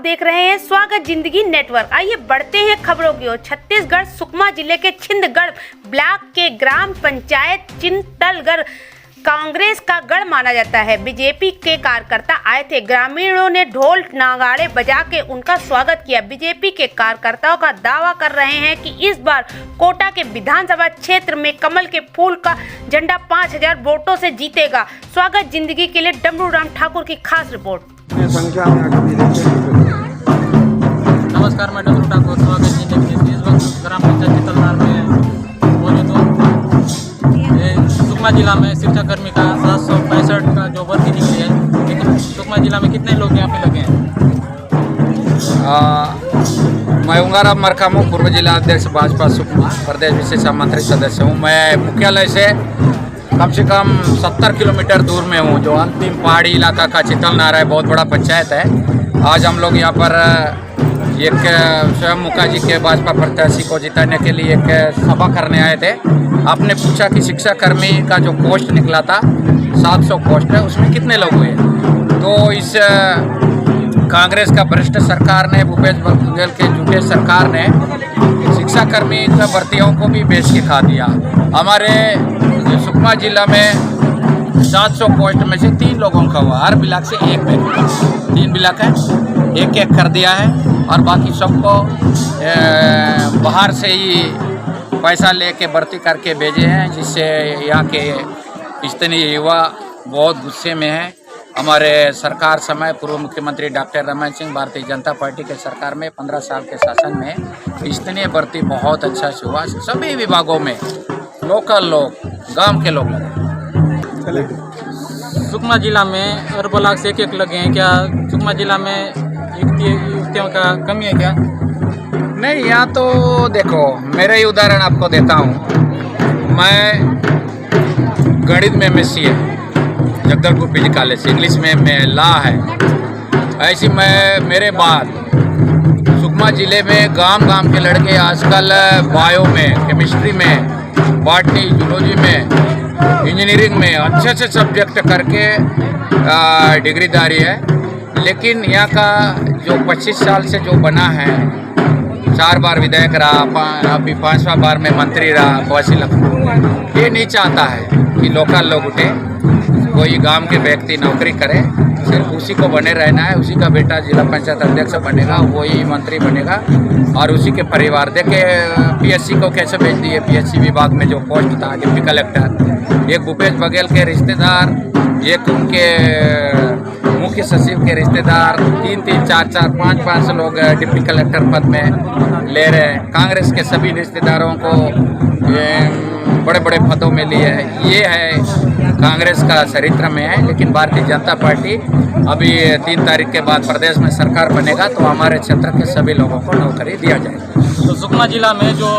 देख रहे हैं स्वागत जिंदगी नेटवर्क। आइए बढ़ते हैं खबरों की ओर। छत्तीसगढ़ सुकमा जिले के छिंदगढ़ ब्लॉक के ग्राम पंचायत चिंतलगढ़ कांग्रेस का गढ़ माना जाता है। बीजेपी के कार्यकर्ता आए थे। ग्रामीणों ने ढोल नगाड़े बजा के उनका स्वागत किया। बीजेपी के कार्यकर्ताओं का दावा कर रहे हैं कि इस बार कोटा के विधानसभा क्षेत्र में कमल के फूल का झंडा 5000 वोटों से जीतेगा। स्वागत जिंदगी के लिए डमरू राम ठाकुर की खास रिपोर्ट। नमस्कार, मैं डमरू ठाकुर। स्वागत जिंदगी इस वक्त ग्राम पंचायत चितलनार में बोले तो सुकमा जिला में शिक्षा कर्मी का 765 का जो भर्ती निकली है, लेकिन सुकमा जिला में कितने लोग यहाँ पे लगे हैं? मैं उंगाराम मरकामू, पूर्व जिला अध्यक्ष भाजपा सुकमा, प्रदेश विशेष आमंत्रित सदस्य हूँ। मैं मुख्यालय से कम से कम 70 किलोमीटर दूर में हूँ, जो अंतिम पहाड़ी इलाका का चितलनार है। बहुत बड़ा पंचायत है। आज हम लोग यहाँ पर एक स्वयं मुखर्जी के भाजपा प्रत्याशी को जिताने के लिए एक सभा करने आए थे। आपने पूछा कि शिक्षा कर्मी का जो पोस्ट निकला था 700 पोस्ट है, उसमें कितने लोग हुए? तो इस कांग्रेस का भ्रष्ट सरकार ने, भूपेश बघेल के झूठे सरकार ने शिक्षा कर्मी भर्तियों को भी बेच के खा दिया। हमारे सुकमा जिला में 700 पोस्ट में से 3 लोगों का हुआ। हर ब्लॉक से एक व्यक्ति, 3 ब्लॉक है, एक कर दिया है और बाकी सबको बाहर से ही पैसा लेके भर्ती करके भेजे हैं, जिससे यहाँ के स्थानीय युवा बहुत गुस्से में हैं। हमारे सरकार समय पूर्व मुख्यमंत्री डॉक्टर रमन सिंह, भारतीय जनता पार्टी के सरकार में 15 साल के शासन में स्थानीय भर्ती बहुत अच्छा से हुआ। सभी विभागों में लोकल लोग, गांव के लोग लगे। सुकमा जिला में और ब्लॉक से एक लगे हैं। क्या सुकमा जिला में युक्तियों का कमी है क्या? नहीं, यहाँ तो देखो, मेरा ही उदाहरण आपको देता हूँ। मैं गणित में MSc है, जगदलपुर PG कॉलेज से, इंग्लिश में लॉ है। ऐसी मेरे बाद सुकमा जिले में गांव के लड़के आजकल बायो में, केमिस्ट्री में, बॉटनी, जूलॉजी में, इंजीनियरिंग में अच्छे सब्जेक्ट करके डिग्रीदारी है। लेकिन यहाँ का जो 25 साल से जो बना है, 4 बार विधायक रहा, अभी 5वां बार में मंत्री रहा, कौशी लखनऊ, ये नहीं चाहता है कि लोकल लोग उठे, कोई गांव के व्यक्ति नौकरी करे। सिर्फ उसी को बने रहना है। उसी का बेटा जिला पंचायत अध्यक्ष बनेगा, वही मंत्री बनेगा और उसी के परिवार। देखे PSC को कैसे भेज दिए। PSC विभाग में जो पोस्ट था डिप्टी कलेक्टर, एक भूपेश बघेल के रिश्तेदार, एक उनके मुख्य सचिव के रिश्तेदार, 3 4 5 लोग डिप्टी कलेक्टर पद में ले रहे हैं। कांग्रेस के सभी रिश्तेदारों को बड़े पदों में लिए है। ये है कांग्रेस का चरित्र में है। लेकिन भारतीय जनता पार्टी अभी 3 तारीख के बाद प्रदेश में सरकार बनेगा तो हमारे क्षेत्र के सभी लोगों को नौकरी दिया जाएगा। तो सुकमा जिला में जो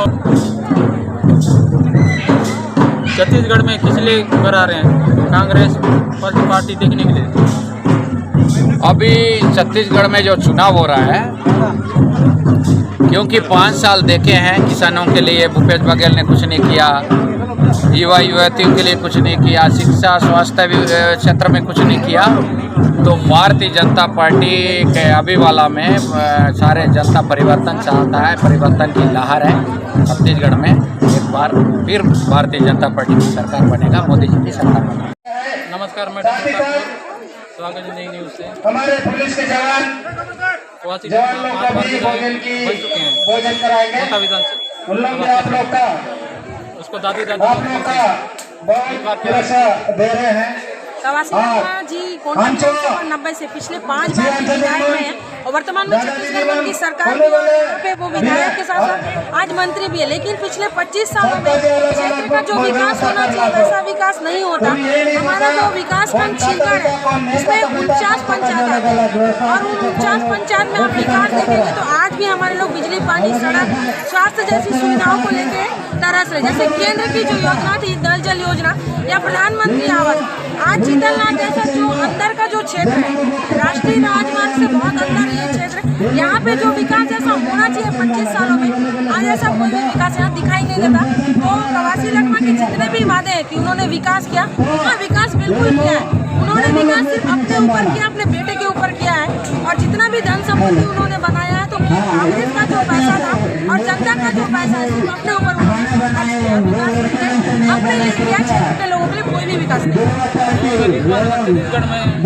छत्तीसगढ़ में किस लिए करा रहे हैं कांग्रेस पार्टी देखने के लिए? अभी छत्तीसगढ़ में जो चुनाव हो रहा है, क्योंकि 5 साल देखे हैं किसानों के लिए भूपेश बघेल ने कुछ नहीं किया, युवा युवतियों के लिए कुछ नहीं किया, शिक्षा स्वास्थ्य क्षेत्र में कुछ नहीं किया। तो भारतीय जनता पार्टी के अभी वाला में सारे जनता परिवर्तन चाहता है। परिवर्तन की लहर है छत्तीसगढ़ में। एक बार फिर भारतीय जनता पार्टी की सरकार बनेगा, मोदी जी की सरकार बनेगा। नमस्कार, मैं डमरू ठाकुर, स्वागत जिंदगी न्यूज़ से। हमारे पुलिस के जवान बन चुके हैं कोटा विधानसभा, उसको दादी बहुत दे रहे हैं। कवासी लखमा जी कोटा 90 से पिछले 5 बार के विधायक रहे हैं और वर्तमान में छत्तीसगढ़ की सरकार पे वो विधायक के साथ साथ आज मंत्री भी है। लेकिन पिछले 25 सालों में क्षेत्र का जो विकास होना चाहिए वैसा विकास नहीं होता। हमारा जो विकास खंड छिंदगढ़ है, इसमें 49 पंचायत आते हैं और उन 49 पंचायत में आप विकास देखेंगे तो आज भी हमारे लोग बिजली, पानी, सड़क, स्वास्थ्य जैसी सुविधाओं को लेकर तरस रहे। जैसे केंद्र की जो योजना थी नल जल योजना या प्रधानमंत्री आवास, आज चितलनार जैसा जो अंदर का जो क्षेत्र है, राष्ट्रीय राजमार्ग से बहुत अंदर ये क्षेत्र, यहाँ पे जो विकास जैसा होना चाहिए 25 सालों में, आज ऐसा कोई भी विकास यहाँ दिखाई नहीं देता। तो कवासी लखमा के जितने भी वादे हैं कि उन्होंने विकास किया, हाँ विकास बिल्कुल किया है। उन्होंने विकास सिर्फ अपने ऊपर किया, अपने बेटे के ऊपर किया है। और और जितना भी धन संपत्ति उन्होंने बनाया है तो कांग्रेस का जो पैसा था और जनता का जो पैसा है सिर्फ अपने ऊपर उन्होंने खर्च किया। विकास अपने लिए किया, क्षेत्र के लोगों के लिए कोई भी विकास नहीं। छत्तीसगढ़ में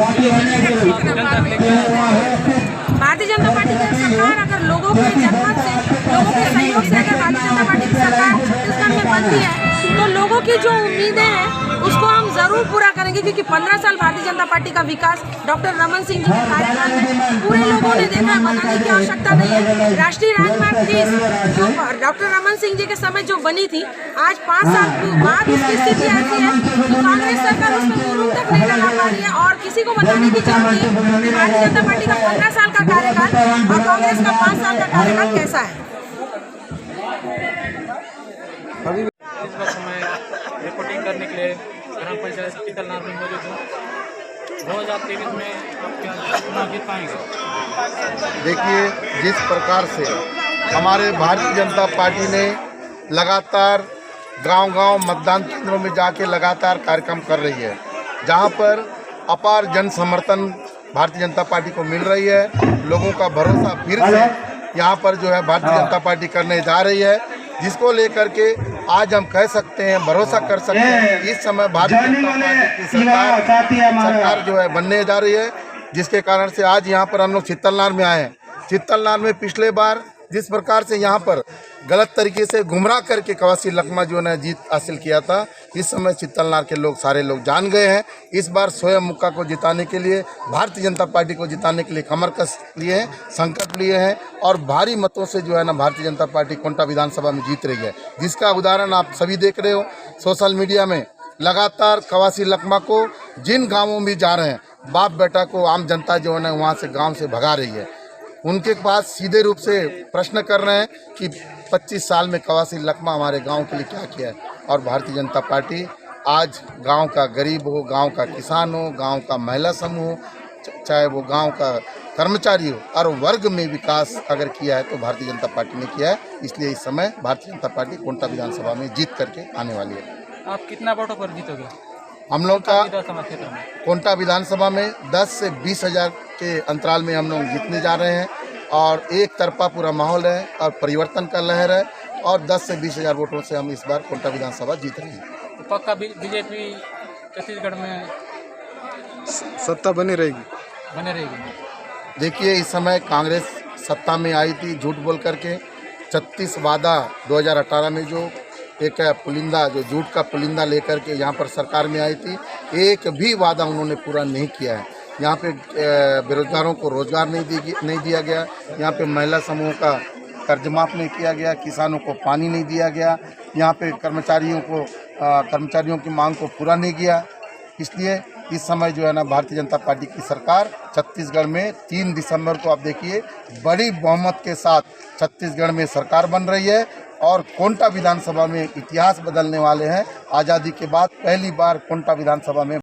भारतीय जनता पार्टी की सरकार अगर लोगों के जनमत से, लोगों के सहयोग से अगर भारतीय जनता पार्टी की सरकार छत्तीसगढ़ में बनती है तो लोगों की जो उम्मीदें हैं उसको हम जरूर पूरा करेंगे, क्योंकि 15 साल भारतीय जनता पार्टी का विकास डॉक्टर रमन सिंह जी के कार्यकाल में पूरे लोगों ने देखा है। बताने की आवश्यकता नहीं है। राष्ट्रीय राजमार्ग 30 जो डॉक्टर रमन सिंह जी के समय जो बनी थी, आज 5 साल बाद उसकी स्थिति ऐसी है तो कांग्रेस सरकार उसमें मुहूर्त तक नहीं लगा पा रही है। और किसी को बताने की जरूरत नहीं है कि भारतीय जनता पार्टी का 15 साल का कार्यकाल और कांग्रेस का 5 साल का कार्यकाल कैसा है। इस वक्त मैं रिपोर्टिंग करने के लिए ग्राम पंचायत चितलनार में मौजूद हूँ। 2023 में आप क्या चुनाव जीत पाएंगे? देखिए, जिस प्रकार से हमारे भारतीय जनता पार्टी ने लगातार गांव-गांव मतदान केंद्रों में जाके लगातार कार्यक्रम कर रही है, जहां पर अपार जन समर्थन भारतीय जनता पार्टी को मिल रही है। लोगों का भरोसा फिर से यहां पर जो है भारतीय जनता पार्टी करने जा रही है, जिसको लेकर के आज हम कह सकते हैं, भरोसा कर सकते हैं कि इस समय भारतीय जनता पार्टी की सरकार जो है बनने जा रही है, जिसके कारण से आज यहाँ पर हम लोग चित्तलनार में आए हैं। चित्तलनार में पिछले बार जिस प्रकार से यहाँ पर गलत तरीके से गुमराह करके कवासी लखमा जो ने जीत हासिल किया था, इस समय चित्तलनार के लोग सारे लोग जान गए हैं। इस बार स्वयं मुक्का को जिताने के लिए, भारतीय जनता पार्टी को जिताने के लिए कमर कस लिए हैं, संकल्प लिए हैं और भारी मतों से जो है ना भारतीय जनता पार्टी कोंटा विधानसभा में जीत रही है, जिसका उदाहरण आप सभी देख रहे हो सोशल मीडिया में। लगातार कवासी लखमा को जिन गाँवों में जा रहे हैं, बाप बेटा को आम जनता जो है ना वहाँ से गाँव से भगा रही है। उनके पास सीधे रूप से प्रश्न कर रहे हैं कि 25 साल में कवासी लखमा हमारे गांव के लिए क्या किया है। और भारतीय जनता पार्टी आज गांव का गरीब हो, गांव का किसान हो, गांव का महिला समूह हो, चाहे वो गांव का कर्मचारी हो, हर वर्ग में विकास अगर किया है तो भारतीय जनता पार्टी ने किया है। इसलिए इस समय भारतीय जनता पार्टी कोंटा विधानसभा में जीत करके आने वाली है। आप कितना वोटों पर जीतोगे? हम लोग का विधानसभा क्षेत्र में कोंटा विधानसभा में 10 से 20 हज़ार के अंतराल में हम लोग जीतने जा रहे हैं और एक तरफा पूरा माहौल है और परिवर्तन का लहर है और 10 से 20 हज़ार वोटों से हम इस बार कोंटा विधानसभा जीत रहे हैं। तो पक्का बीजेपी छत्तीसगढ़ में सत्ता बनी रहेगी? बने रहेगी। देखिए, इस समय कांग्रेस सत्ता में आई थी झूठ बोल करके। 36 वादा 2018 में जो एक पुलिंदा, जो झूठ का पुलिंदा लेकर के यहाँ पर सरकार में आई थी, एक भी वादा उन्होंने पूरा नहीं किया है। यहाँ पे बेरोजगारों को रोजगार नहीं दिया गया, यहाँ पे महिला समूह का कर्ज माफ नहीं किया गया, किसानों को पानी नहीं दिया गया, यहाँ पे कर्मचारियों की मांग को पूरा नहीं किया। इसलिए इस समय जो है ना भारतीय जनता पार्टी की सरकार छत्तीसगढ़ में 3 दिसंबर को आप देखिए बड़ी बहुमत के साथ छत्तीसगढ़ में सरकार बन रही है और कोंटा विधानसभा में इतिहास बदलने वाले हैं। आज़ादी के बाद पहली बार कोंटा विधानसभा में